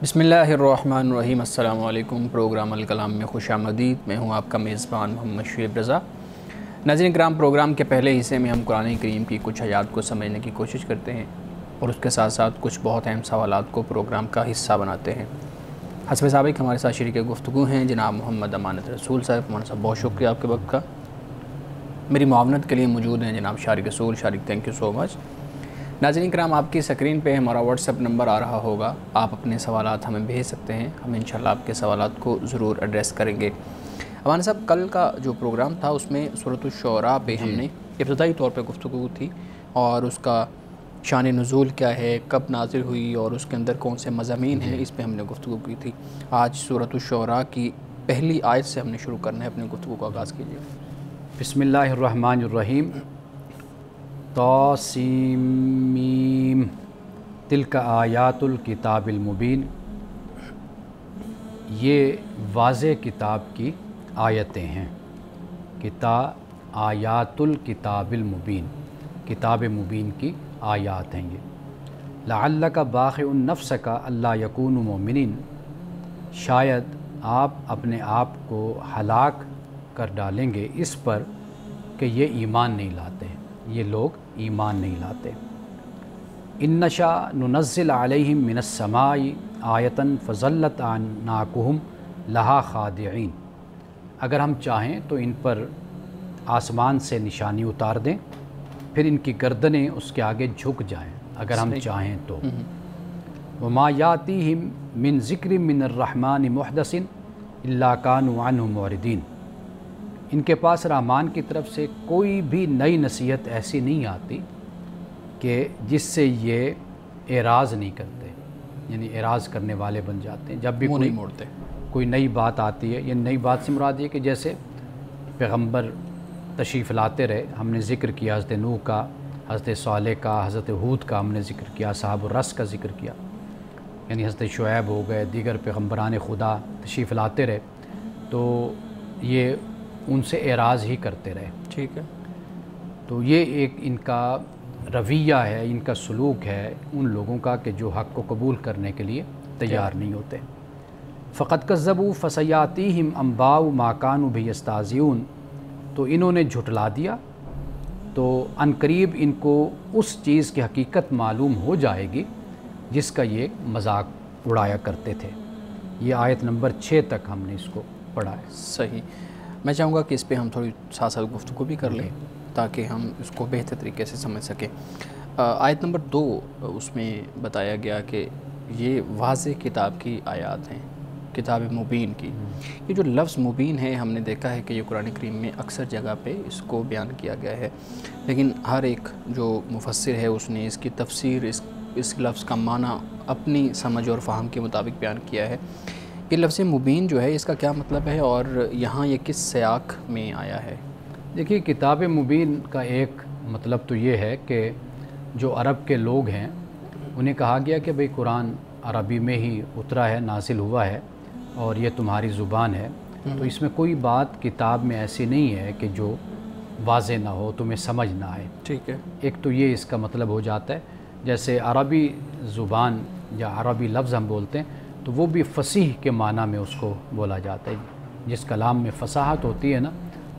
بسم اللہ الرحمن الرحیم۔ السلام علیکم۔ پروگرام الکلام میں خوش آمدید۔ میں ہوں آپ کا میزبان محمد شعیب رضا۔ ناظرین کرام، پروگرام کے پہلے حصے میں ہم قرآن کریم کی کچھ آیات کو سمجھنے کی کوشش کرتے ہیں اور اس کے ساتھ ساتھ کچھ بہت اہم سوالات کو پروگرام کا حصہ بناتے ہیں۔ حسب سابق ہمارے ساتھ شریک گفتگو ہیں جناب محمد امانت رسول صاحب۔ مولانا صاحب بہت شکریہ آپ کے وقت کا۔ میری معاونت کے لیے موجود ہیں جناب شارق رسول۔ شارق تھینک یو سو مچ۔ ناظرین کرام، آپ کی سکرین پہ ہمارا واٹس ایپ نمبر آ رہا ہوگا، آپ اپنے سوالات ہمیں بھیج سکتے ہیں، ہم انشاءاللہ آپ کے سوالات کو ضرور ایڈریس کریں گے۔ ہمارے صاحب، کل کا جو پروگرام تھا اس میں سورۃ الشعراء پہ ہم نے ابتدائی طور پہ گفتگو تھی اور اس کا شان نزول کیا ہے، کب نازل ہوئی اور اس کے اندر کون سے مضامین ہیں، اس پہ ہم نے گفتگو کی تھی۔ آج سورۃ الشعراء کی پہلی آیت سے ہم نے شروع کرنا ہے، اپنے گفتگو کا آغاز کیجیے۔ بسم اللہ الرحمن الرحیم۔ طاسیم میم تلک آیات الکتاب المبین، یہ واضح کتاب کی آیتیں ہیں۔ آیات الکتاب المبین، کتاب مبین کی آیات ہیں یہ۔ لعلک باخع نفسک الا یکونوا مؤمنین، شاید آپ اپنے آپ کو ہلاک کر ڈالیں گے اس پر کہ یہ ایمان نہیں لاتے، یہ لوگ ایمان نہیں لاتے۔ ان نشاء ننزل علیہم من السماء آیۃ فظلت اعناقہم لہا خاضعین، اگر ہم چاہیں تو ان پر آسمان سے نشانی اتار دیں، پھر ان کی گردنیں اس کے آگے جھک جائیں اگر ہم چاہیں تو۔ وما یاتیہم من ذکر من الرحمن محدث الا کانوا عنہ معرضین، ان کے پاس رحمان کی طرف سے کوئی بھی نئی نصیحت ایسی نہیں آتی کہ جس سے یہ اعراض نہیں کرتے، یعنی اعراض کرنے والے بن جاتے ہیں۔ جب بھی کوئی نئی بات آتی ہے، یہ نئی بات سے مراد یہ کہ جیسے پیغمبر تشریف لاتے رہے، ہم نے ذکر کیا حضرت نوح کا، حضرت صالح کا، حضرت ہود کا ہم نے ذکر کیا، اصحاب الرس کا ذکر کیا، یعنی حضرت شعیب ہو گئے، دیگر پیغمبران خدا تشریف لاتے رہے تو یہ ان سے اعراض ہی کرتے رہے۔ ٹھیک ہے، تو یہ ایک ان کا رویہ ہے، ان کا سلوک ہے ان لوگوں کا کہ جو حق کو قبول کرنے کے لیے تیار نہیں ہوتے۔ فقد کذبوا فسیاتیہم انباء ما کانوا بہ یستہزئون، تو انہوں نے جھٹلا دیا تو عن قریب ان کو اس چیز کی حقیقت معلوم ہو جائے گی جس کا یہ مذاق اڑایا کرتے تھے۔ یہ آیت نمبر 6 تک ہم نے اس کو پڑھا ہے۔ صحیح۔ میں چاہوں گا کہ اس پہ ہم تھوڑی ساتھ ساتھ گفتگو بھی کر لیں تاکہ ہم اس کو بہتر طریقے سے سمجھ سکیں۔ آیت نمبر 2 اس میں بتایا گیا کہ یہ واضح کتاب کی آیات ہیں، کتاب مبین کی۔ یہ جو لفظ مبین ہے، ہم نے دیکھا ہے کہ یہ قرآن کریم میں اکثر جگہ پہ اس کو بیان کیا گیا ہے، لیکن ہر ایک جو مفسر ہے اس نے اس کی تفسیر، اس لفظ کا معنی اپنی سمجھ اور فہم کے مطابق بیان کیا ہے۔ یہ لفظ مبین جو ہے اس کا کیا مطلب ہے اور یہاں یہ کس سیاق میں آیا ہے؟ دیکھیے، کتاب مبین کا ایک مطلب تو یہ ہے کہ جو عرب کے لوگ ہیں انہیں کہا گیا کہ بھئی قرآن عربی میں ہی اترا ہے، نازل ہوا ہے اور یہ تمہاری زبان ہے، تو اس میں کوئی بات کتاب میں ایسی نہیں ہے کہ جو واضح نہ ہو، تمہیں سمجھ نہ آئے۔ ٹھیک ہے، ایک تو یہ اس کا مطلب ہو جاتا ہے۔ جیسے عربی زبان یا عربی لفظ ہم بولتے ہیں تو وہ بھی فصیح کے معنی میں اس کو بولا جاتا ہے۔ جس کلام میں فصاحت ہوتی ہے نا،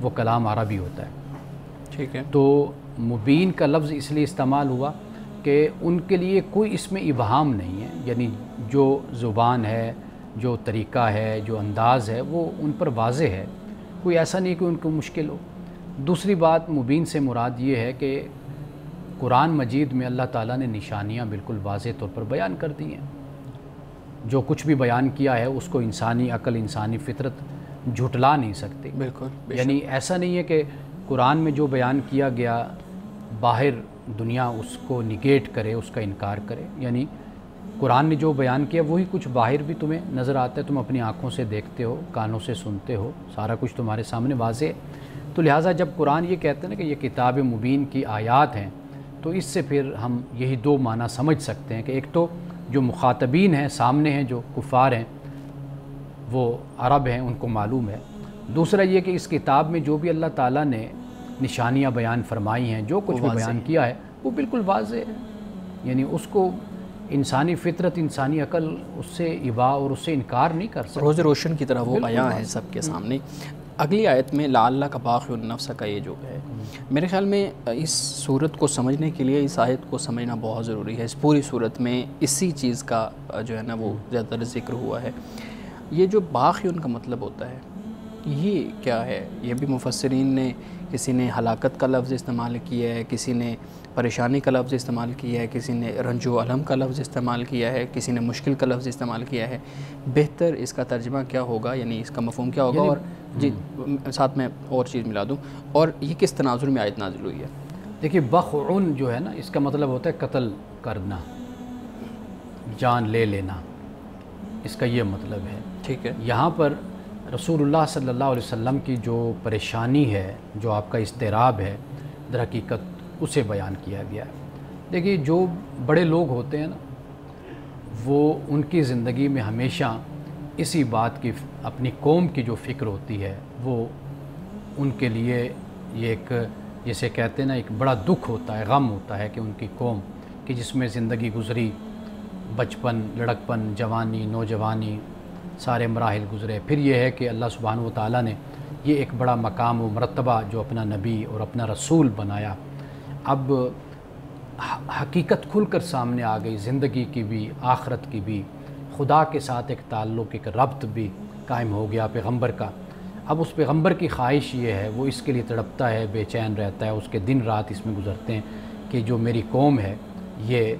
وہ کلام عربی ہوتا ہے۔ ٹھیک ہے، تو مبین کا لفظ اس لیے استعمال ہوا کہ ان کے لیے کوئی اس میں ابہام نہیں ہے، یعنی جو زبان ہے، جو طریقہ ہے، جو انداز ہے، وہ ان پر واضح ہے، کوئی ایسا نہیں کہ ان کو مشکل ہو۔ دوسری بات مبین سے مراد یہ ہے کہ قرآن مجید میں اللہ تعالیٰ نے نشانیاں بالکل واضح طور پر بیان کر دی ہیں۔ جو کچھ بھی بیان کیا ہے اس کو انسانی عقل، انسانی فطرت جھٹلا نہیں سکتی۔ بالکل، یعنی ایسا نہیں ہے کہ قرآن میں جو بیان کیا گیا باہر دنیا اس کو نگیٹ کرے، اس کا انکار کرے۔ یعنی قرآن نے جو بیان کیا وہی کچھ باہر بھی تمہیں نظر آتا ہے، تم اپنی آنکھوں سے دیکھتے ہو، کانوں سے سنتے ہو، سارا کچھ تمہارے سامنے واضح ہے۔ تو لہٰذا جب قرآن یہ کہتے ہیں نا کہ یہ کتاب مبین کی آیات ہیں، تو اس سے پھر ہم یہی دو معنی سمجھ سکتے ہیں کہ ایک تو جو مخاطبین ہیں، سامنے ہیں، جو کفار ہیں، وہ عرب ہیں، ان کو معلوم ہے۔ دوسرا یہ کہ اس کتاب میں جو بھی اللہ تعالیٰ نے نشانیاں بیان فرمائی ہیں، جو کچھ بھی بیان کیا ہے وہ بالکل واضح ہے، یعنی اس کو انسانی فطرت، انسانی عقل اس سے ابا اور اس سے انکار نہیں کر سکتا، روز روشن کی طرح وہ بیان ہے سب کے سامنے۔ اگلی آیت میں لعلک باخع النفس کا یہ جو ہے، میرے خیال میں اس صورت کو سمجھنے کے لیے اس آیت کو سمجھنا بہت ضروری ہے۔ اس پوری صورت میں اسی چیز کا جو ہے نا وہ زیادہ تر ذکر ہوا ہے۔ یہ جو باخع کا مطلب ہوتا ہے یہ کیا ہے؟ یہ بھی مفسرین نے، کسی نے ہلاکت کا لفظ استعمال کیا ہے، کسی نے پریشانی کا لفظ استعمال کیا ہے، کسی نے رنج و الم کا لفظ استعمال کیا ہے، کسی نے مشکل کا لفظ استعمال کیا ہے۔ بہتر اس کا ترجمہ کیا ہوگا، یعنی اس کا مفہوم کیا ہوگا؟ اور جی ساتھ میں اور چیز ملا دوں، اور یہ کس تناظر میں آیت نازل ہوئی ہے؟ دیکھیے بخعن جو ہے نا، اس کا مطلب ہوتا ہے قتل کرنا، جان لے لینا، اس کا یہ مطلب ہے۔ ٹھیک ہے۔ یہاں پر رسول اللہ صلی اللہ علیہ وسلم کی جو پریشانی ہے، جو آپ کا اضطراب ہے، در حقیقت اسے بیان کیا گیا ہے۔ دیکھیے جو بڑے لوگ ہوتے ہیں نا، وہ ان کی زندگی میں ہمیشہ اسی بات کی، اپنی قوم کی جو فکر ہوتی ہے، وہ ان کے لیے یہ ایک، جسے کہتے ہیں نا، ایک بڑا دکھ ہوتا ہے، غم ہوتا ہے کہ ان کی قوم کہ جس میں زندگی گزری، بچپن، لڑکپن، جوانی، نوجوانی، سارے مراحل گزرے، پھر یہ ہے کہ اللہ سبحانہ و تعالیٰ نے یہ ایک بڑا مقام و مرتبہ جو اپنا نبی اور اپنا رسول بنایا، اب حقیقت کھل کر سامنے آ گئی، زندگی کی بھی، آخرت کی بھی، خدا کے ساتھ ایک تعلق، ایک ربط بھی قائم ہو گیا پیغمبر کا۔ اب اس پیغمبر کی خواہش یہ ہے، وہ اس کے لیے تڑپتا ہے، بے چین رہتا ہے، اس کے دن رات اس میں گزرتے ہیں کہ جو میری قوم ہے یہ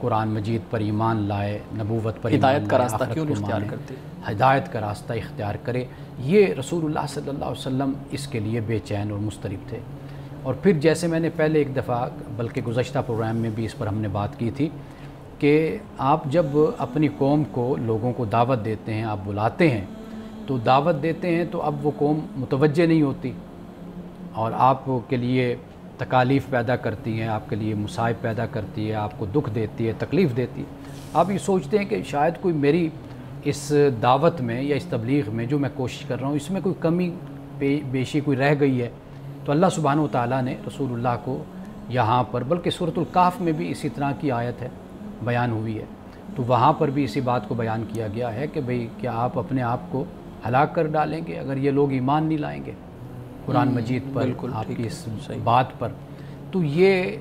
قرآن مجید پر ایمان لائے، نبوت پر ایمان لائے، ہدایت کا راستہ کیوں نہیں اختیار مانے، کرتے؟ ہدایت کا راستہ اختیار کرے۔ یہ رسول اللہ صلی اللہ علیہ وسلم اس کے لیے بے چین اور مضطرب تھے۔ اور پھر جیسے میں نے پہلے ایک دفعہ، بلکہ گزشتہ پروگرام میں بھی اس پر ہم نے بات کی تھی، کہ آپ جب اپنی قوم کو، لوگوں کو دعوت دیتے ہیں، آپ بلاتے ہیں، تو دعوت دیتے ہیں تو اب وہ قوم متوجہ نہیں ہوتی اور آپ کے لیے تکالیف پیدا کرتی ہیں، آپ کے لیے مصائب پیدا کرتی ہے، آپ کو دکھ دیتی ہے، تکلیف دیتی ہے۔ آپ یہ سوچتے ہیں کہ شاید کوئی میری اس دعوت میں یا اس تبلیغ میں جو میں کوشش کر رہا ہوں، اس میں کوئی کمی بیشی کوئی رہ گئی ہے، تو اللہ سبحانہ و تعالیٰ نے رسول اللہ کو یہاں پر، بلکہ سورۃ الکہف میں بھی اسی طرح کی آیت ہے بیان ہوئی ہے، تو وہاں پر بھی اسی بات کو بیان کیا گیا ہے کہ بھئی کیا آپ اپنے آپ کو ہلاک کر ڈالیں گے اگر یہ لوگ ایمان نہیں لائیں گے قرآن مجید پر، آپ کی اس بات پر؟ تو یہ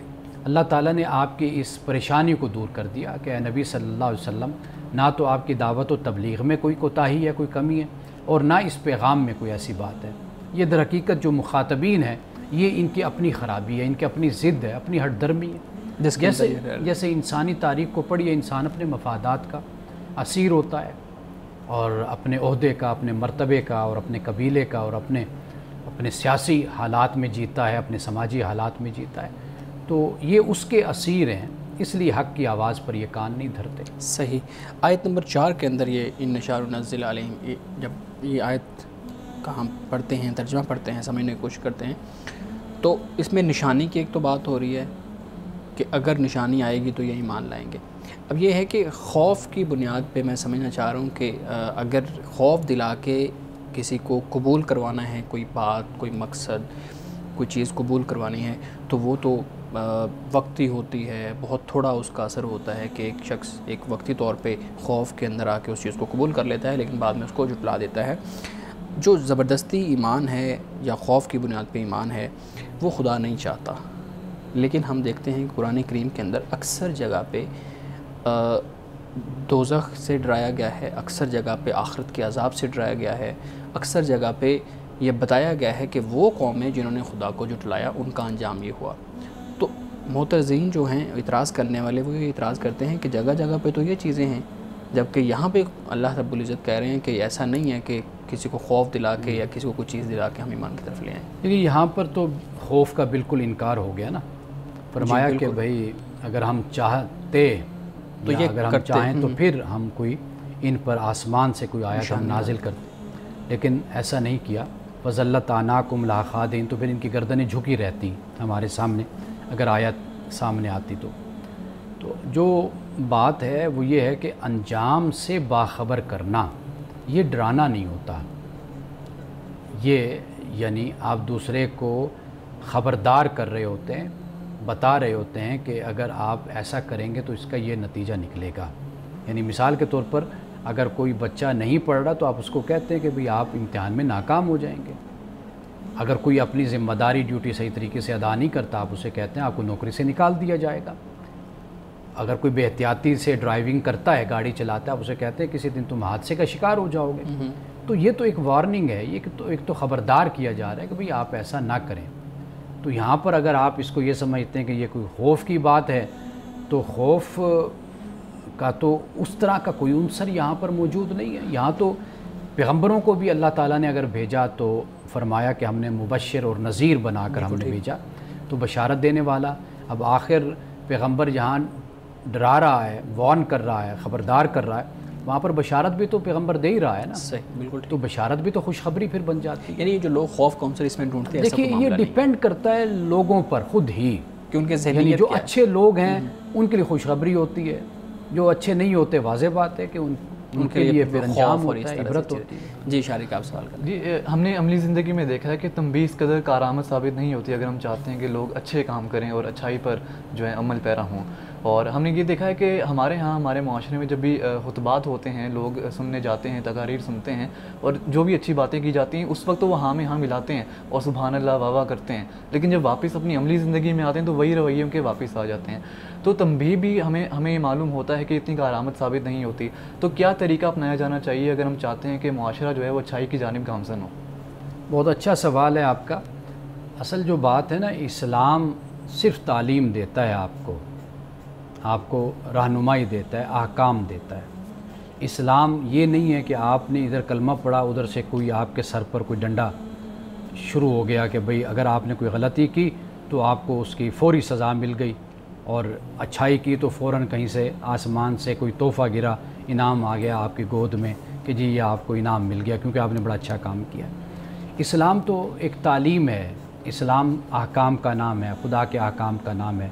اللہ تعالیٰ نے آپ کی اس پریشانی کو دور کر دیا کہ اے نبی صلی اللہ علیہ وسلم، نہ تو آپ کی دعوت و تبلیغ میں کوئی کوتاہی ہے، کوئی کمی ہے، اور نہ اس پیغام میں کوئی ایسی بات ہے۔ یہ در حقیقت جو مخاطبین ہیں، یہ ان کی اپنی خرابی ہے، ان کی اپنی ضد ہے، اپنی ہٹ درمی ہے۔ جیسے انسانی تاریخ کو پڑھیے، انسان اپنے مفادات کا اسیر ہوتا ہے، اور اپنے عہدے کا، اپنے مرتبے کا، اور اپنے قبیلے کا، اور اپنے سیاسی حالات میں جیتا ہے، اپنے سماجی حالات میں جیتا ہے، تو یہ اس کے اسیر ہیں، اس لیے حق کی آواز پر یہ کان نہیں دھرتے۔ صحیح۔ آیت نمبر 4 کے اندر یہ ان نشار نزل علیہم، جب یہ آیت کا ہم پڑھتے ہیں، ترجمہ پڑھتے ہیں، سمجھنے کی کوشش کرتے ہیں، تو اس میں نشانی کی ایک تو بات ہو رہی ہے کہ اگر نشانی آئے گی تو یہ ایمان لائیں گے۔ اب یہ ہے کہ خوف کی بنیاد پہ میں سمجھنا چاہ رہا ہوں کہ اگر خوف دلا کے کسی کو قبول کروانا ہے، کوئی بات، کوئی مقصد، کوئی چیز قبول کروانی ہے، تو وہ تو وقتی ہوتی ہے، بہت تھوڑا اس کا اثر ہوتا ہے کہ ایک شخص ایک وقتی طور پہ خوف کے اندر آ کے اس چیز کو قبول کر لیتا ہے، لیکن بعد میں اس کو جھٹلا دیتا ہے۔ جو زبردستی ایمان ہے یا خوف کی بنیاد پہ ایمان ہے، وہ خدا نہیں چاہتا، لیکن ہم دیکھتے ہیں کہ قرآن کریم کے اندر اکثر جگہ پہ دوزخ سے ڈرایا گیا ہے، اکثر جگہ پہ آخرت کے عذاب سے ڈرایا گیا ہے، اکثر جگہ پہ یہ بتایا گیا ہے کہ وہ قومیں جنہوں نے خدا کو جھٹلایا ان کا انجام یہ ہوا۔ تو معترضین جو ہیں، اعتراض کرنے والے، وہ یہ اعتراض کرتے ہیں کہ جگہ جگہ پہ تو یہ چیزیں ہیں، جبکہ یہاں پہ اللہ رب العزت کہہ رہے ہیں کہ ایسا نہیں ہے کہ کسی کو خوف دلا کے یا کسی کو کوئی چیز دلا کے ہم ایمان کی طرف لے آئیں۔ کیونکہ یہاں پر تو خوف کا بالکل انکار ہو گیا نا، فرمایا کہ بھئی اگر ہم چاہتے تو یہ اگر ہم چاہیں تو پھر ہم کوئی ان پر آسمان سے کوئی آیت ہم نازل کرتے، لیکن ایسا نہیں کیا۔ فَظَلَّتْ أَعْنَاقُمْ لَهَا خَاضِعِينَ، تو پھر ان کی گردنیں جھکی رہتی ہمارے سامنے اگر آیت سامنے آتی تو جو بات ہے وہ یہ ہے کہ انجام سے باخبر کرنا یہ ڈرانا نہیں ہوتا، یہ یعنی آپ دوسرے کو خبردار کر رہے ہوتے ہیں، بتا رہے ہوتے ہیں کہ اگر آپ ایسا کریں گے تو اس کا یہ نتیجہ نکلے گا۔ یعنی مثال کے طور پر اگر کوئی بچہ نہیں پڑھ رہا تو آپ اس کو کہتے ہیں کہ بھئی آپ امتحان میں ناکام ہو جائیں گے۔ اگر کوئی اپنی ذمہ داری ڈیوٹی صحیح طریقے سے ادا نہیں کرتا، آپ اسے کہتے ہیں آپ کو نوکری سے نکال دیا جائے گا۔ اگر کوئی بے احتیاطی سے ڈرائیونگ کرتا ہے، گاڑی چلاتا ہے، آپ اسے کہتے ہیں کسی دن تم حادثے کا شکار ہو جاؤ گے۔ تو یہ تو ایک وارننگ ہے، یہ ایک تو خبردار کیا جا رہا ہے کہ بھئی آپ ایسا نہ کریں۔ تو یہاں پر اگر آپ اس کو یہ سمجھتے ہیں کہ یہ کوئی خوف کی بات ہے، تو خوف کا تو اس طرح کا کوئی عنصر یہاں پر موجود نہیں ہے۔ یہاں تو پیغمبروں کو بھی اللہ تعالیٰ نے اگر بھیجا تو فرمایا کہ ہم نے مبشر اور نذیر بنا کر ہم نے بھیجا، تو بشارت دینے والا۔ اب آخر پیغمبر جہاں ڈرا رہا ہے، وارن کر رہا ہے، خبردار کر رہا ہے، وہاں پر بشارت بھی تو پیغمبر دے ہی رہا ہے نا۔ صحیح، بالکل۔ تو بشارت بھی تو خوشخبری پھر بن جاتی ہے۔ یعنی جو لوگ خوف کونسل اس میں ڈھونڈتے ہیں، دیکھیے یہ ڈیپینڈ کرتا ہے لوگوں پر خود ہی، کہ ان کے یعنی جو اچھے لوگ ہیں ان کے لیے خوشخبری ہوتی ہے، جو اچھے نہیں ہوتے واضح بات ہے کہ ان کے لیے پھر انجام ہوتا ہے، عبرت ہوتی ہے۔ جی شارق آپ سوال کریں۔ جی ہم نے عملی زندگی میں دیکھا ہے کہ تنبیہ اس قدر کارآمد ثابت نہیں ہوتی اگر ہم چاہتے ہیں کہ لوگ اچھے کام کریں اور اچھائی پر جو ہے عمل پیرا ہوں۔ اور ہم نے یہ دیکھا ہے کہ ہمارے ہاں ہمارے معاشرے میں جب بھی خطبات ہوتے ہیں، لوگ سننے جاتے ہیں، تقاریر سنتے ہیں، اور جو بھی اچھی باتیں کی جاتی ہیں اس وقت تو وہ ہاں میں ہاں ملاتے ہیں اور سبحان اللہ واہ واہ کرتے ہیں، لیکن جب واپس اپنی عملی زندگی میں آتے ہیں تو وہی رویے ان کے واپس آ جاتے ہیں۔ تو تنبیہ بھی ہمیں یہ معلوم ہوتا ہے کہ اتنی کارآمد ثابت نہیں ہوتی۔ تو کیا طریقہ اپنایا جانا چاہیے اگر ہم چاہتے ہیں کہ معاشرہ جو ہے وہ اچھائی کی جانب گامزن ہو؟ بہت اچھا سوال ہے آپ کا۔ اصل جو بات ہے نا، اسلام صرف تعلیم دیتا ہے، آپ کو رہنمائی دیتا ہے، احکام دیتا ہے۔ اسلام یہ نہیں ہے کہ آپ نے ادھر کلمہ پڑھا، ادھر سے کوئی آپ کے سر پر کوئی ڈنڈا شروع ہو گیا کہ بھئی اگر آپ نے کوئی غلطی کی تو آپ کو اس کی فوری سزا مل گئی، اور اچھائی کی تو فوراً کہیں سے آسمان سے کوئی تحفہ گرا، انعام آ گیا آپ کی گود میں کہ جی یہ آپ کو انعام مل گیا کیونکہ آپ نے بڑا اچھا کام کیا۔ اسلام تو ایک تعلیم ہے، اسلام احکام کا نام ہے، خدا کے احکام کا نام ہے،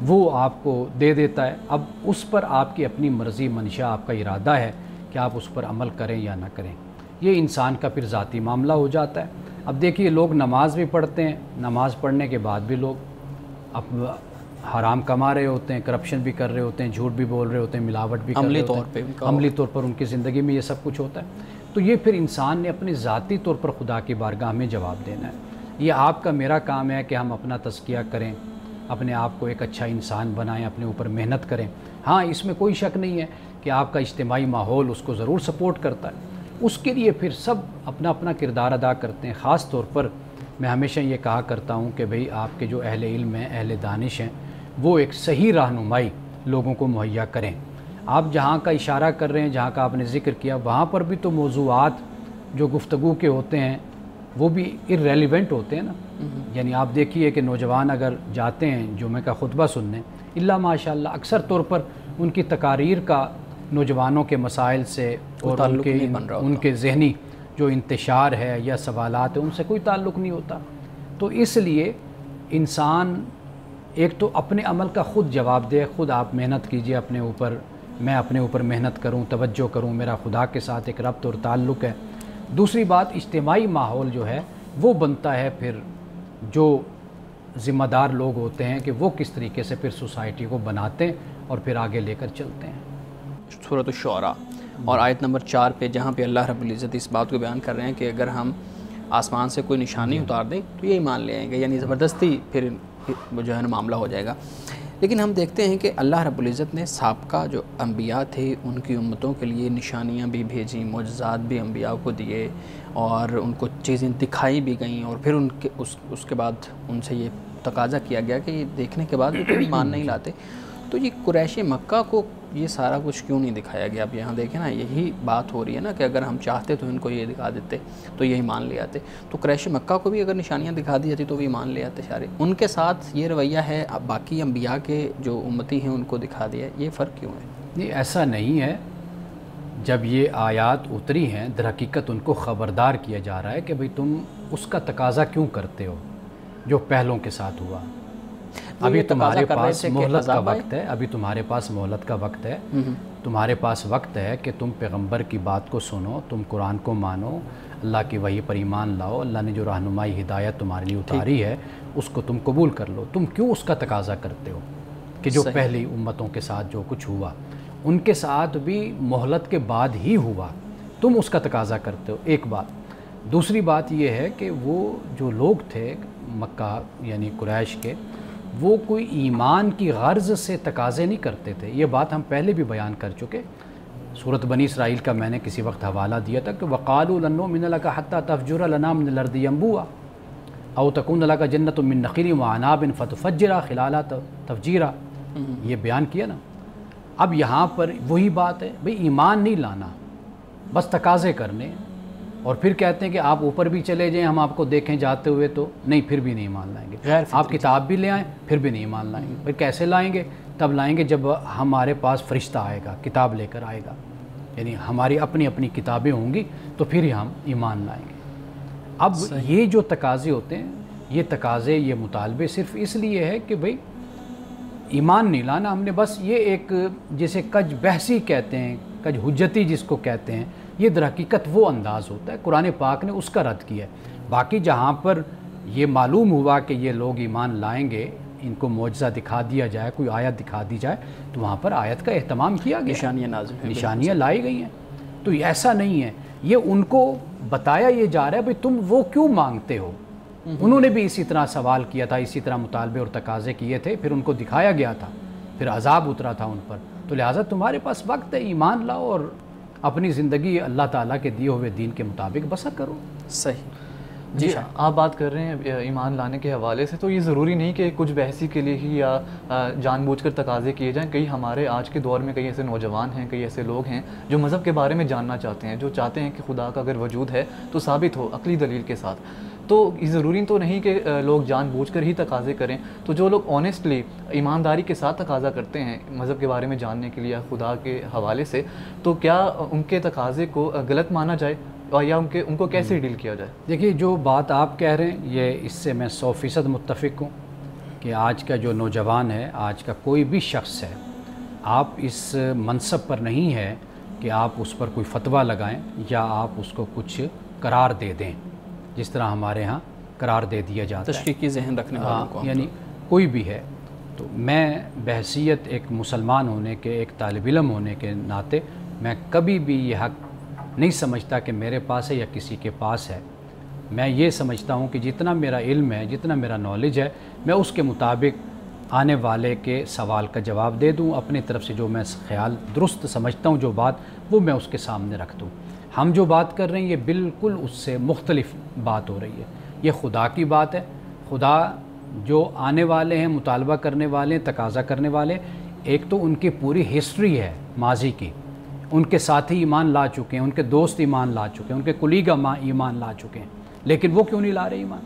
وہ آپ کو دے دیتا ہے۔ اب اس پر آپ کی اپنی مرضی، منشا، آپ کا ارادہ ہے کہ آپ اس پر عمل کریں یا نہ کریں، یہ انسان کا پھر ذاتی معاملہ ہو جاتا ہے۔ اب دیکھیے لوگ نماز بھی پڑھتے ہیں، نماز پڑھنے کے بعد بھی لوگ اب حرام کما رہے ہوتے ہیں، کرپشن بھی کر رہے ہوتے ہیں، جھوٹ بھی بول رہے ہوتے ہیں، ملاوٹ بھی کر رہے ہوتے ہیں، عملی طور پر ان کی زندگی میں یہ سب کچھ ہوتا ہے۔ تو یہ پھر انسان نے اپنی ذاتی طور پر خدا کی بارگاہ میں جواب دینا ہے۔ یہ آپ کا میرا کام ہے کہ ہم اپنا تزکیہ کریں، اپنے آپ کو ایک اچھا انسان بنائیں، اپنے اوپر محنت کریں۔ ہاں اس میں کوئی شک نہیں ہے کہ آپ کا اجتماعی ماحول اس کو ضرور سپورٹ کرتا ہے، اس کے لیے پھر سب اپنا اپنا کردار ادا کرتے ہیں۔ خاص طور پر میں ہمیشہ یہ کہا کرتا ہوں کہ بھئی آپ کے جو اہل علم ہیں، اہل دانش ہیں، وہ ایک صحیح رہنمائی لوگوں کو مہیا کریں۔ آپ جہاں کا اشارہ کر رہے ہیں، جہاں کا آپ نے ذکر کیا، وہاں پر بھی تو موضوعات جو گفتگو کے ہوتے ہیں وہ بھی irrelevant ہوتے ہیں نا۔ یعنی آپ دیکھیے کہ نوجوان اگر جاتے ہیں جمعہ کا خطبہ سننے، اللہ ماشاء اللہ اکثر طور پر ان کی تقاریر کا نوجوانوں کے مسائل سے اور ان کے ذہنی جو انتشار ہے یا سوالات ہیں ان سے کوئی تعلق نہیں ہوتا۔ تو اس لیے انسان ایک تو اپنے عمل کا خود جواب دے، خود آپ محنت کیجئے اپنے اوپر، میں اپنے اوپر محنت کروں، توجہ کروں، میرا خدا کے ساتھ ایک ربط اور تعلق ہے۔ دوسری بات اجتماعی ماحول جو ہے وہ بنتا ہے پھر جو ذمہ دار لوگ ہوتے ہیں کہ وہ کس طریقے سے پھر سوسائٹی کو بناتے ہیں اور پھر آگے لے کر چلتے ہیں۔ سورۃ الشعراء اور آیت نمبر 4 پہ جہاں پہ اللہ رب العزت اس بات کو بیان کر رہے ہیں کہ اگر ہم آسمان سے کوئی نشانی اتار دیں تو یہی مان لے آئیں گے، یعنی زبردستی پھر جو ہے نا معاملہ ہو جائے گا۔ لیکن ہم دیکھتے ہیں کہ اللہ رب العزت نے سابقہ جو انبیاء تھے ان کی امتوں کے لیے نشانیاں بھی بھیجیں، معجزات بھی انبیاء کو دیے اور ان کو چیزیں دکھائی بھی گئیں، اور پھر ان کے اس کے بعد ان سے یہ تقاضا کیا گیا کہ یہ دیکھنے کے بعد بھی کوئی ایمان نہیں لاتے۔ تو یہ قریش مکہ کو یہ سارا کچھ کیوں نہیں دکھایا گیا؟ اب یہاں دیکھیں نا، یہی بات ہو رہی ہے نا کہ اگر ہم چاہتے تو ان کو یہ دکھا دیتے تو یہی مان لے آتے۔ تو قریش مکہ کو بھی اگر نشانیاں دکھا دی جاتی تو بھی مان لے آتے سارے۔ ان کے ساتھ یہ رویہ ہے، اب باقی انبیاء کے جو امتی ہیں ان کو دکھا دیا، یہ فرق کیوں ہے؟ نہیں ایسا نہیں ہے۔ جب یہ آیات اتری ہیں در حقیقت ان کو خبردار کیا جا رہا ہے کہ بھئی تم اس کا تقاضا کیوں کرتے ہو جو پہلوں کے ساتھ ہوا۔ ابھی تمہارے پاس مہلت کا وقت ہے، ابھی تمہارے پاس مہلت کا وقت ہے، تمہارے پاس وقت ہے کہ تم پیغمبر کی بات کو سنو، تم قرآن کو مانو، اللہ کی وحی پر ایمان لاؤ، اللہ نے جو رہنمائی ہدایت تمہارے لیے اتاری ہے اس کو تم قبول کر لو۔ تم کیوں اس کا تقاضا کرتے ہو کہ جو پہلی امتوں کے ساتھ جو کچھ ہوا ان کے ساتھ بھی مہلت کے بعد ہی ہوا، تم اس کا تقاضا کرتے ہو، ایک بات۔ دوسری بات یہ ہے کہ وہ جو لوگ تھے مکہ یعنی قریش کے، وہ کوئی ایمان کی غرض سے تقاضے نہیں کرتے تھے، یہ بات ہم پہلے بھی بیان کر چکے۔ سورۃ بنی اسرائیل کا میں نے کسی وقت حوالہ دیا تھا کہ وَقَالُوا لَن نُؤْمِنَ لَكَ حَتَّى تَفْجُرَ لَنَا مِنَ الْأَرْضِ يَنبُوعًا أَوْ تَكُونَ لَكَ جَنَّةٌ مِّن نَخِيلٍ وَأَعْنَابٍ فَتُفَجِّرَ خِلَالَهَا تَفْجِيرًا، یہ بیان کیا نا۔ اب یہاں پر وہی بات ہے، بھئی ایمان نہیں لانا، بس تقاضے کرنے، اور پھر کہتے ہیں کہ آپ اوپر بھی چلے جائیں ہم آپ کو دیکھیں جاتے ہوئے تو نہیں، پھر بھی نہیں ایمان لائیں گے۔ آپ کتاب بھی لے آئیں پھر بھی نہیں ایمان لائیں گے۔ پھر کیسے لائیں گے؟ تب لائیں گے جب ہمارے پاس فرشتہ آئے گا، کتاب لے کر آئے گا، یعنی ہماری اپنی اپنی کتابیں ہوں گی تو پھر ہی ہم ایمان لائیں گے۔ اب یہ جو تقاضے ہوتے ہیں، یہ تقاضے، یہ مطالبے صرف اس لیے ہے کہ بھئی ایمان نہیں لانا، ہم نے بس یہ ایک جسے کج بحثی کہتے ہیں، کج حجتی جس کو کہتے ہیں، یہ در حقیقت وہ انداز ہوتا ہے، قرآن پاک نے اس کا رد کیا ہے۔ باقی جہاں پر یہ معلوم ہوا کہ یہ لوگ ایمان لائیں گے، ان کو معجزہ دکھا دیا جائے، کوئی آیت دکھا دی جائے، تو وہاں پر آیت کا اہتمام کیا گیا، نشانیاں نازل ہیں، نشانیاں لائی گئی ہیں۔ تو ایسا نہیں ہے، یہ ان کو بتایا یہ جا رہا ہے بھئی تم وہ کیوں مانگتے ہو۔ انہوں نے بھی اسی طرح سوال کیا تھا، اسی طرح مطالبے اور تقاضے کیے تھے، پھر ان کو دکھایا گیا تھا، پھر عذاب اترا تھا ان پر۔ تو لہٰذا تمہارے پاس وقت ہے، ایمان لاؤ اور اپنی زندگی اللہ تعالیٰ کے دیے ہوئے دین کے مطابق بسر کرو۔ صحیح۔ جی آپ بات کر رہے ہیں ایمان لانے کے حوالے سے، تو یہ ضروری نہیں کہ کچھ بحثی کے لیے ہی یا جان بوجھ کر تقاضے کیے جائیں۔ کئی ہمارے آج کے دور میں کئی ایسے نوجوان ہیں، کئی ایسے لوگ ہیں جو مذہب کے بارے میں جاننا چاہتے ہیں، جو چاہتے ہیں کہ خدا کا اگر وجود ہے تو ثابت ہو عقلی دلیل کے ساتھ۔ تو یہ ضروری تو نہیں کہ لوگ جان بوجھ کر ہی تقاضے کریں۔ تو جو لوگ آنیسٹلی ایمانداری کے ساتھ تقاضا کرتے ہیں مذہب کے بارے میں جاننے کے لیے یا خدا کے حوالے سے، تو کیا ان کے تقاضے کو غلط مانا جائے یا ان کو کیسے ڈیل کیا جائے؟ دیکھیے جو بات آپ کہہ رہے ہیں یہ اس سے میں 100% متفق ہوں کہ آج کا جو نوجوان ہے، آج کا کوئی بھی شخص ہے، آپ اس منصب پر نہیں ہے کہ آپ اس پر کوئی فتویٰ لگائیں یا آپ اس کو کچھ قرار دے دیں، جس طرح ہمارے ہاں قرار دے دیا جاتا ہے تشکیکی ذہن رکھنے والوں کو، یعنی کوئی بھی ہے۔ تو میں بحیثیت ایک مسلمان ہونے کے، ایک طالب علم ہونے کے ناطے، میں کبھی بھی یہ حق نہیں سمجھتا کہ میرے پاس ہے یا کسی کے پاس ہے۔ میں یہ سمجھتا ہوں کہ جتنا میرا علم ہے، جتنا میرا نالج ہے، میں اس کے مطابق آنے والے کے سوال کا جواب دے دوں، اپنی طرف سے جو میں خیال درست سمجھتا ہوں جو بات، وہ میں اس کے سامنے رکھ دوں۔ ہم جو بات کر رہے ہیں یہ بالکل اس سے مختلف بات ہو رہی ہے، یہ خدا کی بات ہے۔ خدا جو آنے والے ہیں، مطالبہ کرنے والے ہیں، تقاضا کرنے والے، ایک تو ان کی پوری ہسٹری ہے ماضی کی، ان کے ساتھی ایمان لا چکے ہیں، ان کے دوست ایمان لا چکے ہیں، ان کے کلیگ ایمان لا چکے ہیں، لیکن وہ کیوں نہیں لا رہے ایمان؟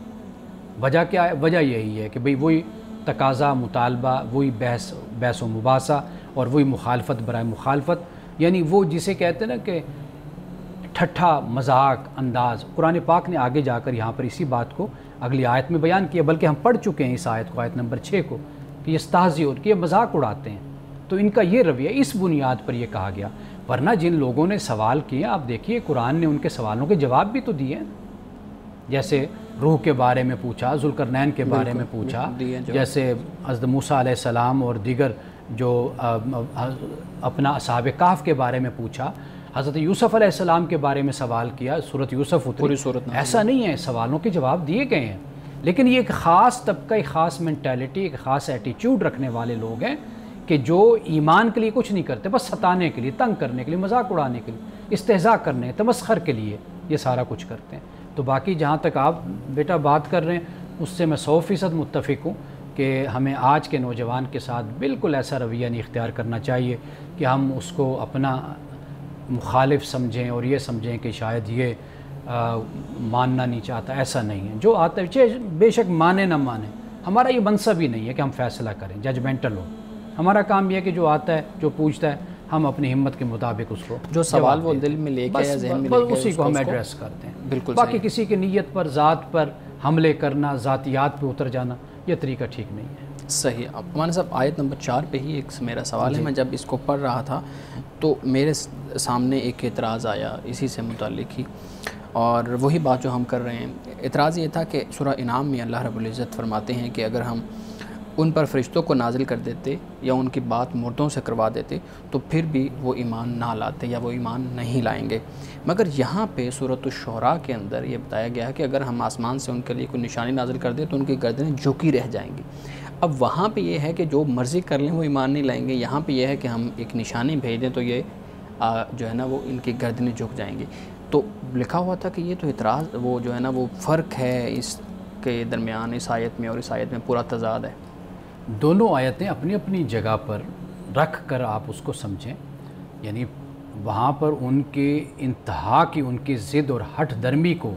وجہ کیا ہے؟ وجہ یہی ہے کہ بھئی وہی تقاضا، مطالبہ، وہی بحث و مباحثہ اور وہی مخالفت برائے مخالفت، یعنی وہ جسے کہتے ہیں نا کہ ٹھٹھا مذاق انداز۔ قرآن پاک نے آگے جا کر یہاں پر اسی بات کو اگلی آیت میں بیان کیا، بلکہ ہم پڑھ چکے ہیں اس آیت کو، آیت نمبر 6 کو، کہ یستہزئون، کہ یہ مذاق اڑاتے ہیں۔ تو ان کا یہ رویہ، اس بنیاد پر یہ کہا گیا۔ ورنہ جن لوگوں نے سوال کیے، آپ دیکھیے قرآن نے ان کے سوالوں کے جواب بھی تو دیے ہیں، جیسے روح کے بارے میں پوچھا، ذوالقرنین کے بارے میں پوچھا، جیسے حضرت موسیٰ علیہ السلام اور دیگر جو اپنا اصحاب کہف کے بارے میں پوچھا، حضرت یوسف علیہ السلام کے بارے میں سوال کیا، سورۃ یوسف اتری، ایسا نہیں ہے، سوالوں کے جواب دیے گئے ہیں، لیکن یہ ایک خاص طبقہ، ایک خاص مینٹیلٹی، ایک خاص ایٹیچیوڈ رکھنے والے لوگ ہیں کہ جو ایمان کے لیے کچھ نہیں کرتے، بس ستانے کے لیے، تنگ کرنے کے لیے، مذاق اڑانے کے لیے، استہزاء کرنے، تمسخر کے لیے یہ سارا کچھ کرتے ہیں۔ تو باقی جہاں تک آپ بیٹا بات کر رہے ہیں اس سے میں 100% متفق ہوں کہ ہمیں آج کے نوجوان کے ساتھ بالکل ایسا رویہ نہیں اختیار کرنا چاہیے کہ ہم اس کو اپنا مخالف سمجھیں اور یہ سمجھیں کہ شاید یہ ماننا نہیں چاہتا، ایسا نہیں ہے۔ جو آتا ہے بے شک مانے نہ مانے، ہمارا یہ منصب ہی نہیں ہے کہ ہم فیصلہ کریں، ججمنٹل ہو۔ ہمارا کام یہ ہے کہ جو آتا ہے، جو پوچھتا ہے، ہم اپنی ہمت کے مطابق اس کو جو سوال وہ دل میں لے کے یا ذہن میں لے کے اسی کو ہم ایڈریس کرتے ہیں۔ بالکل باقی کسی کی نیت پر، ذات پر حملے کرنا، ذاتیات پہ اتر جانا، یہ طریقہ ٹھیک نہیں ہے۔ صحیح۔ ہمارے صاحب آیت نمبر 4 پہ ہی ایک میرا سوال ہے، میں جب اس کو پڑھ رہا تھا تو میرے سامنے ایک اعتراض آیا اسی سے متعلق ہی۔ اور وہی بات جو ہم کر رہے ہیں. اعتراض یہ تھا کہ سورہ انعام میں اللہ رب العزت فرماتے ہیں کہ اگر ہم ان پر فرشتوں کو نازل کر دیتے یا ان کی بات مردوں سے کروا دیتے تو پھر بھی وہ ایمان نہ لاتے یا وہ ایمان نہیں لائیں گے. مگر یہاں پہ سورۃ الشعراء کے اندر یہ بتایا گیا ہے کہ اگر ہم آسمان سے ان کے لیے کوئی نشانی نازل کر دیں تو ان کی گردنیں جھکی رہ جائیں گی. اب وہاں پہ یہ ہے کہ جو مرضی کر لیں وہ ایمان نہیں لائیں گے. یہاں پہ یہ ہے کہ ہم ایک نشانی بھیج دیں تو یہ جو ہے نا وہ ان کی گردنیں جھک جائیں گی. تو لکھا ہوا تھا کہ یہ تو اعتراض وہ جو ہے نا وہ فرق ہے اس کے درمیان، اس آیت میں اور اس آیت میں پورا تضاد ہے. دونوں آیتیں اپنی اپنی جگہ پر رکھ کر آپ اس کو سمجھیں. یعنی وہاں پر ان کے انتہا کی ان کی ضد اور ہٹ درمی کو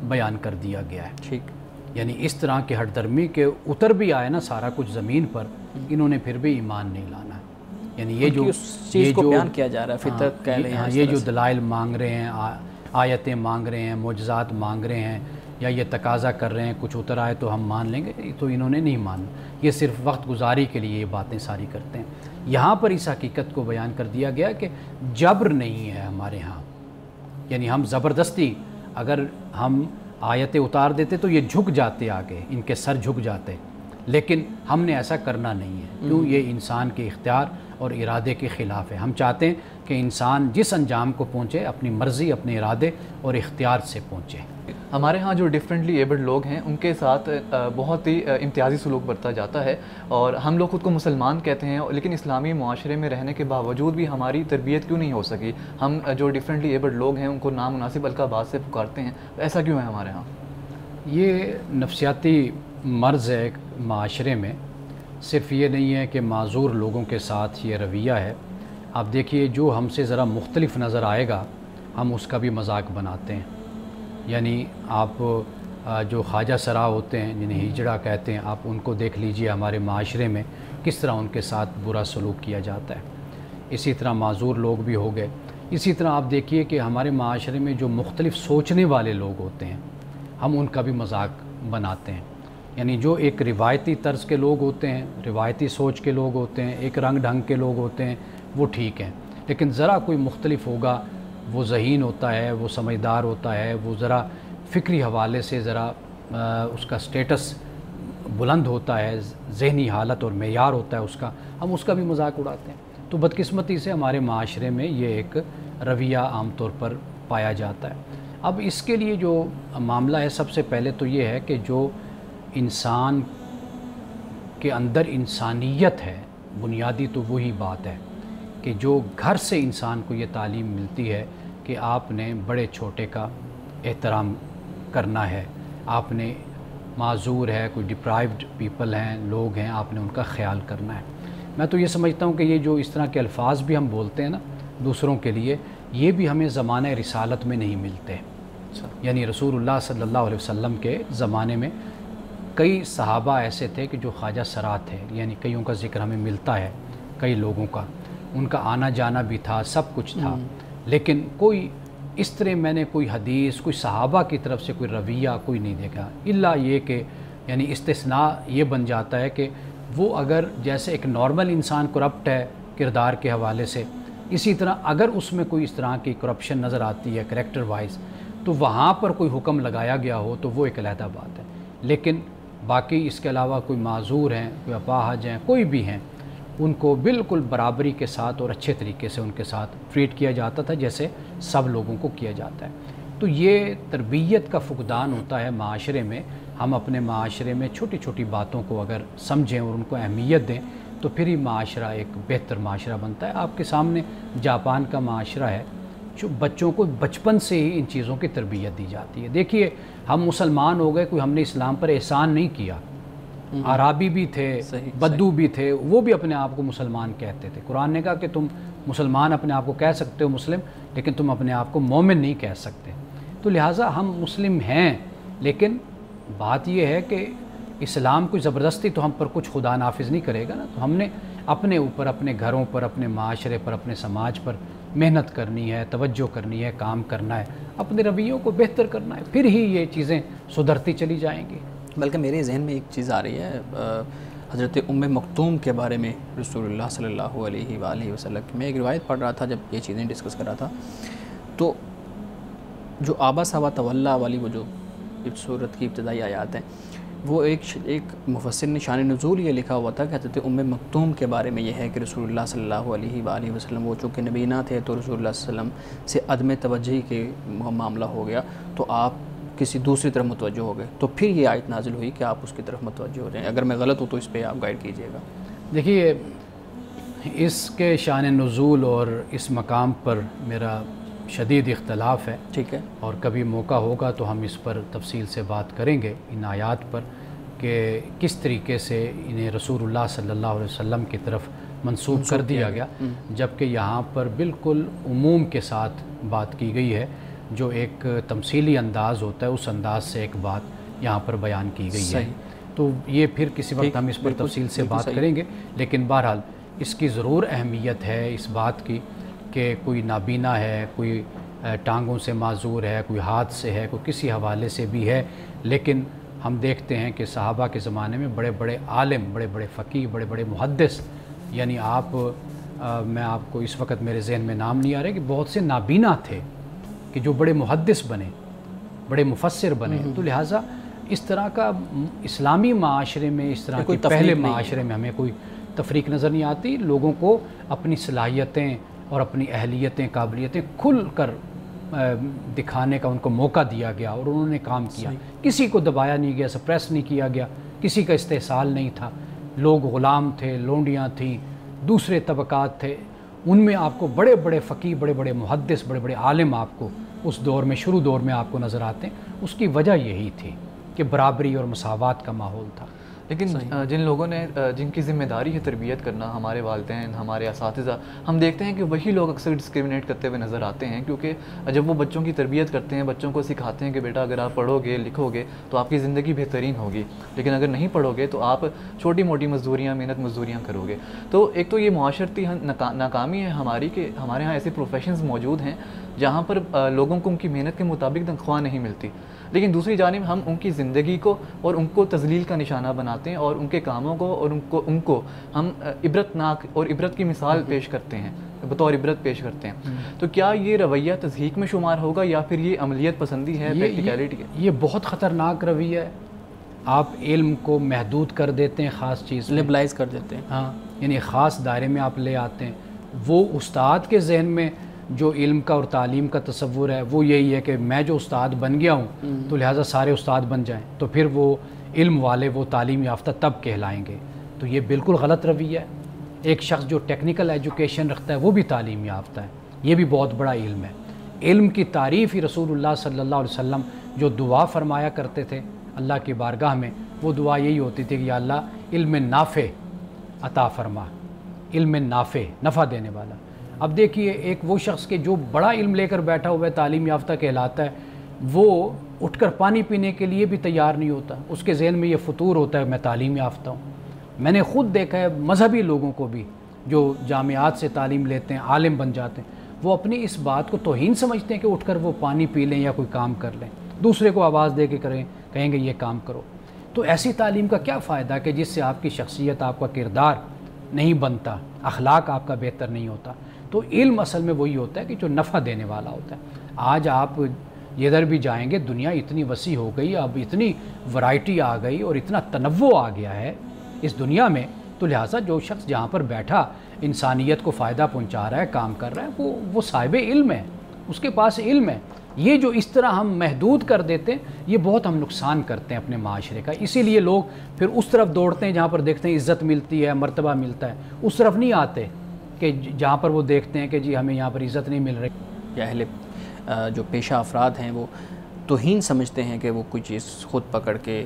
بیان کر دیا گیا ہے. ٹھیک. یعنی اس طرح کے ہٹ درمی کے اتر بھی آئے نا سارا کچھ زمین پر، انہوں نے پھر بھی ایمان نہیں لانا ہے. یعنی یہ جو چیز کو بیان کیا جا رہا ہے، فطرت کہہ لیں، یہ جو دلائل مانگ رہے ہیں، آیتیں مانگ رہے ہیں، معجزات مانگ رہے ہیں، یا یہ تقاضا کر رہے ہیں کچھ اتر آئے تو ہم مان لیں گے، تو انہوں نے نہیں مانا. یہ صرف وقت گزاری کے لیے یہ باتیں ساری کرتے ہیں. یہاں پر اس حقیقت کو بیان کر دیا گیا کہ جبر نہیں ہے ہمارے ہاں. یعنی ہم زبردستی اگر ہم آیتیں اتار دیتے تو یہ جھک جاتے، آگے ان کے سر جھک جاتے، لیکن ہم نے ایسا کرنا نہیں ہے. کیوں؟ یہ انسان کے اختیار اور ارادے کے خلاف ہے. ہم چاہتے ہیں کہ انسان جس انجام کو پہنچے اپنی مرضی، اپنے ارادے اور اختیار سے پہنچے. ہمارے ہاں جو ڈیفرنٹلی ایبلڈ لوگ ہیں ان کے ساتھ بہت ہی امتیازی سلوک برتا جاتا ہے، اور ہم لوگ خود کو مسلمان کہتے ہیں، لیکن اسلامی معاشرے میں رہنے کے باوجود بھی ہماری تربیت کیوں نہیں ہو سکی؟ ہم جو ڈیفرنٹلی ایبلڈ لوگ ہیں ان کو نامناسب القابات سے پکارتے ہیں. ایسا کیوں ہے ہمارے ہاں؟ یہ نفسیاتی مرض ہے ایک معاشرے میں. صرف یہ نہیں ہے کہ معذور لوگوں کے ساتھ یہ رویہ ہے. آپ دیکھیے جو ہم سے ذرا مختلف نظر آئے گا ہم اس کا بھی مذاق بناتے ہیں. یعنی آپ جو خواجہ سرا ہوتے ہیں جنہیں ہجڑا کہتے ہیں، آپ ان کو دیکھ لیجئے ہمارے معاشرے میں کس طرح ان کے ساتھ برا سلوک کیا جاتا ہے. اسی طرح معذور لوگ بھی ہو گئے. اسی طرح آپ دیکھیے کہ ہمارے معاشرے میں جو مختلف سوچنے والے لوگ ہوتے ہیں ہم ان کا بھی مذاق بناتے ہیں. یعنی جو ایک روایتی طرز کے لوگ ہوتے ہیں، روایتی سوچ کے لوگ ہوتے ہیں، ایک رنگ ڈھنگ کے لوگ ہوتے ہیں، وہ ٹھیک ہیں. لیکن ذرا کوئی مختلف ہوگا، وہ ذہین ہوتا ہے، وہ سمجھدار ہوتا ہے، وہ ذرا فکری حوالے سے ذرا اس کا سٹیٹس بلند ہوتا ہے، ذہنی حالت اور معیار ہوتا ہے اس کا، ہم اس کا بھی مذاق اڑاتے ہیں. تو بدقسمتی سے ہمارے معاشرے میں یہ ایک رویہ عام طور پر پایا جاتا ہے. اب اس کے لیے جو معاملہ ہے سب سے پہلے تو یہ ہے کہ جو انسان کے اندر انسانیت ہے، بنیادی تو وہی بات ہے کہ جو گھر سے انسان کو یہ تعلیم ملتی ہے کہ آپ نے بڑے چھوٹے کا احترام کرنا ہے، آپ نے معذور ہے، کوئی ڈپرائیوڈ پیپل ہیں، لوگ ہیں، آپ نے ان کا خیال کرنا ہے. میں تو یہ سمجھتا ہوں کہ یہ جو اس طرح کے الفاظ بھی ہم بولتے ہیں نا دوسروں کے لیے، یہ بھی ہمیں زمانہ رسالت میں نہیں ملتے. یعنی رسول اللہ صلی اللہ علیہ وسلم کے زمانے میں کئی صحابہ ایسے تھے کہ جو خواجہ سرا تھے. یعنی کئیوں کا ذکر ہمیں ملتا ہے، کئی لوگوں کا، ان کا آنا جانا بھی تھا، سب کچھ تھا. لیکن کوئی اس طرح میں نے کوئی حدیث، کوئی صحابہ کی طرف سے کوئی رویہ کوئی نہیں دیکھا، الا یہ کہ یعنی استثناء یہ بن جاتا ہے کہ وہ اگر جیسے ایک نارمل انسان کرپٹ ہے کردار کے حوالے سے، اسی طرح اگر اس میں کوئی اس طرح کی کرپشن نظر آتی ہے کریکٹر وائز، تو وہاں پر کوئی حکم لگایا گیا ہو تو وہ ایک علیحدہ بات ہے. لیکن باقی اس کے علاوہ کوئی معذور ہیں، کوئی اپاہج ہیں، کوئی بھی ہیں، ان کو بالکل برابری کے ساتھ اور اچھے طریقے سے ان کے ساتھ ٹریٹ کیا جاتا تھا جیسے سب لوگوں کو کیا جاتا ہے. تو یہ تربیت کا فقدان ہوتا ہے معاشرے میں. ہم اپنے معاشرے میں چھوٹی چھوٹی باتوں کو اگر سمجھیں اور ان کو اہمیت دیں تو پھر ہی معاشرہ ایک بہتر معاشرہ بنتا ہے. آپ کے سامنے جاپان کا معاشرہ ہے جو بچوں کو بچپن سے ہی ان چیزوں کی تربیت دی جاتی ہے. دیکھیے ہم مسلمان ہو گئے، کوئی ہم نے اسلام پر احسان نہیں کیا. عرابی بھی تھے، بدو بھی تھے، وہ بھی اپنے آپ کو مسلمان کہتے تھے. قرآن نے کہا کہ تم مسلمان اپنے آپ کو کہہ سکتے ہو مسلم، لیکن تم اپنے آپ کو مومن نہیں کہہ سکتے. تو لہٰذا ہم مسلم ہیں، لیکن بات یہ ہے کہ اسلام کوئی زبردستی تو ہم پر کچھ خدا نافذ نہیں کرے گا نا. تو ہم نے اپنے اوپر، اپنے گھروں پر، اپنے معاشرے پر، اپنے سماج پر محنت کرنی ہے، توجہ کرنی ہے، کام کرنا ہے، اپنے رویوں کو بہتر کرنا ہے، پھر ہی یہ چیزیں سدھرتی چلی جائیں گی. بلکہ میرے ذہن میں ایک چیز آ رہی ہے، حضرت ام مکتوم کے بارے میں رسول اللہ صلی اللہ علیہ وآلہ وسلم میں ایک روایت پڑھ رہا تھا جب یہ چیزیں ڈسکس کر رہا تھا. تو جو آبا سوا تولا والی وہ جو صورت کی ابتدائی آیات ہیں، وہ ایک مفسر نے شان نزول یہ لکھا ہوا تھا کہ حضرت ام مکتوم کے بارے میں یہ ہے کہ رسول اللہ صلی اللہ علیہ وآلہ وسلم وہ چونکہ نبی نہ تھے تو رسول اللہ صلی اللہ علیہ وسلم سے عدم توجہی کے معاملہ ہو گیا تو آپ کسی دوسری طرف متوجہ ہو گئے، تو پھر یہ آیت نازل ہوئی کہ آپ اس کی طرف متوجہ ہو جائیں۔ اگر میں غلط ہوں تو اس پہ آپ گائیڈ کیجیے گا۔ دیکھیے، اس کے شان نزول اور اس مقام پر میرا شدید اختلاف ہے، ٹھیک ہے، اور کبھی موقع ہوگا تو ہم اس پر تفصیل سے بات کریں گے ان آیات پر کہ کس طریقے سے انہیں رسول اللہ صلی اللہ علیہ وسلم کی طرف منسوب کر دیا گیا، جبکہ یہاں پر بالکل عموم کے ساتھ بات کی گئی ہے، جو ایک تمثیلی انداز ہوتا ہے اس انداز سے ایک بات یہاں پر بیان کی گئی ہے۔ تو یہ پھر کسی وقت ہم اس پر تفصیل سے بات کریں گے، لیکن بہرحال اس کی ضرور اہمیت ہے اس بات کی کہ کوئی نابینا ہے، کوئی ٹانگوں سے معذور ہے، کوئی ہاتھ سے ہے، کوئی کسی حوالے سے بھی ہے، لیکن ہم دیکھتے ہیں کہ صحابہ کے زمانے میں بڑے بڑے عالم، بڑے بڑے فقیہ، بڑے بڑے محدث، یعنی میں آپ کو اس وقت میرے ذہن میں نام نہیں آ رہے کہ بہت سے نابینا تھے کہ جو بڑے محدث بنے، بڑے مفسر بنے۔ تو لہٰذا اس طرح کا اسلامی معاشرے میں، اس طرح کے پہلے معاشرے میں ہمیں کوئی تفریق نظر نہیں آتی۔ لوگوں کو اپنی صلاحیتیں اور اپنی اہلیتیں، قابلیتیں کھل کر دکھانے کا ان کو موقع دیا گیا اور انہوں نے کام کیا، کسی کو دبایا نہیں گیا، سپریس نہیں کیا گیا، کسی کا استحصال نہیں تھا۔ لوگ غلام تھے، لونڈیاں تھیں، دوسرے طبقات تھے، ان میں آپ کو بڑے بڑے فقیہ، بڑے بڑے محدث، بڑے بڑے عالم آپ کو اس دور میں، شروع دور میں آپ کو نظر آتے ہیں۔ اس کی وجہ یہی تھی کہ برابری اور مساوات کا ماحول تھا۔ لیکن جن لوگوں نے، جن کی ذمہ داری ہے تربیت کرنا، ہمارے والدین، ہمارے اساتذہ، ہم دیکھتے ہیں کہ وہی لوگ اکثر ڈسکرمنیٹ کرتے ہوئے نظر آتے ہیں، کیونکہ جب وہ بچوں کی تربیت کرتے ہیں، بچوں کو سکھاتے ہیں کہ بیٹا اگر آپ پڑھو گے، لکھو گے تو آپ کی زندگی بہترین ہوگی، لیکن اگر نہیں پڑھو گے تو آپ چھوٹی موٹی مزدوریاں، محنت مزدوریاں کرو گے۔ تو ایک تو یہ معاشرتی ناکامی ہے ہماری کہ ہمارے ہاں ایسے پروفیشنز موجود ہیں جہاں پر لوگوں کو ان کی محنت کے مطابق تنخواہ نہیں ملتی، لیکن دوسری جانب ہم ان کی زندگی کو اور ان کو تذلیل کا نشانہ بناتے ہیں اور ان کے کاموں کو اور ان کو ہم عبرتناک اور عبرت کی مثال پیش کرتے ہیں، بطور عبرت پیش کرتے ہیں۔ تو کیا یہ رویہ تضحیک میں شمار ہوگا یا پھر یہ عملیت پسندی ہے، پریکٹیکلٹی ہے؟ یہ بہت خطرناک رویہ ہے۔ آپ علم کو محدود کر دیتے ہیں، خاص چیز لیبلائز کر دیتے ہیں، ہاں، یعنی خاص دائرے میں آپ لے آتے ہیں۔ وہ استاد کے ذہن میں جو علم کا اور تعلیم کا تصور ہے وہ یہی ہے کہ میں جو استاد بن گیا ہوں تو لہٰذا سارے استاد بن جائیں، تو پھر وہ علم والے، وہ تعلیم یافتہ تب کہلائیں گے۔ تو یہ بالکل غلط رویہ ہے۔ ایک شخص جو ٹیکنیکل ایجوکیشن رکھتا ہے وہ بھی تعلیم یافتہ ہے، یہ بھی بہت بڑا علم ہے۔ علم کی تعریف ہی رسول اللہ صلی اللہ علیہ وسلم جو دعا فرمایا کرتے تھے اللہ کی بارگاہ میں، وہ دعا یہی ہوتی تھی کہ یا اللہ علم نافع عطا فرما، علم نافع، نفع دینے والا۔ اب دیکھیے، ایک وہ شخص کے جو بڑا علم لے کر بیٹھا ہوا ہے، تعلیم یافتہ کہلاتا ہے، وہ اٹھ کر پانی پینے کے لیے بھی تیار نہیں ہوتا۔ اس کے ذہن میں یہ فطور ہوتا ہے میں تعلیم یافتہ ہوں۔ میں نے خود دیکھا ہے مذہبی لوگوں کو بھی جو جامعات سے تعلیم لیتے ہیں، عالم بن جاتے ہیں، وہ اپنی اس بات کو توہین سمجھتے ہیں کہ اٹھ کر وہ پانی پی لیں یا کوئی کام کر لیں، دوسرے کو آواز دے کے کہیں گے یہ کام کرو۔ تو ایسی تعلیم کا کیا فائدہ کہ جس سے آپ کی شخصیت، آپ کا کردار نہیں بنتا، اخلاق آپ کا بہتر نہیں ہوتا۔ تو علم اصل میں وہی ہوتا ہے کہ جو نفع دینے والا ہوتا ہے۔ آج آپ جدھر بھی جائیں گے، دنیا اتنی وسیع ہو گئی، اب اتنی ورائٹی آ گئی اور اتنا تنوع آ گیا ہے اس دنیا میں، تو لہٰذا جو شخص جہاں پر بیٹھا انسانیت کو فائدہ پہنچا رہا ہے، کام کر رہا ہے، وہ صاحب علم ہے، اس کے پاس علم ہے۔ یہ جو اس طرح ہم محدود کر دیتے ہیں، یہ بہت ہم نقصان کرتے ہیں اپنے معاشرے کا۔ اسی لیے لوگ پھر اس طرف دوڑتے ہیں جہاں پر دیکھتے ہیں عزت ملتی ہے، مرتبہ ملتا ہے، اس طرف نہیں آتے کہ جہاں پر وہ دیکھتے ہیں کہ جی ہمیں یہاں پر عزت نہیں مل رہی۔ یا اہل جو پیشہ افراد ہیں وہ توہین سمجھتے ہیں کہ وہ کوئی چیز خود پکڑ کے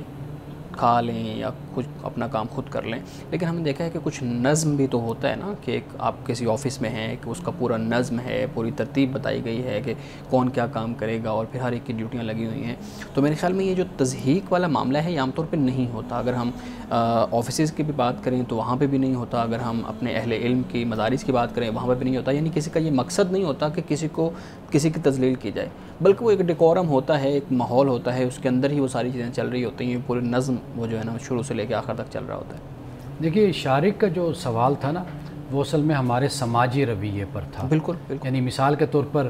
کھا لیں یا کچھ اپنا کام خود کر لیں، لیکن ہم نے دیکھا ہے کہ کچھ نظم بھی تو ہوتا ہے نا، کہ ایک آپ کسی آفس میں ہیں کہ اس کا پورا نظم ہے، پوری ترتیب بتائی گئی ہے کہ کون کیا کام کرے گا اور پھر ہر ایک کی ڈیوٹیاں لگی ہوئی ہیں۔ تو میرے خیال میں یہ جو تضحیک والا معاملہ ہے یہ عام طور پہ نہیں ہوتا۔ اگر ہم آفیسز کی بھی بات کریں تو وہاں پہ بھی نہیں ہوتا، اگر ہم اپنے اہل علم کی مدارس کی بات کریں وہاں پہ بھی نہیں ہوتا۔ یعنی کسی کا یہ مقصد نہیں ہوتا کہ کسی کی تذلیل کی جائے، بلکہ وہ ایک ڈیکورم ہوتا ہے، ایک ماحول ہوتا ہے، اس کے اندر ہی وہ ساری چیزیں چل رہی ہوتی ہیں، پورے نظم وہ جو ہے نا شروع سے لے کے آخر تک چل رہا ہوتا ہے۔ دیکھیے، شارق کا جو سوال تھا نا، وہ اصل میں ہمارے سماجی رویے پر تھا۔ بالکل۔ یعنی مثال کے طور پر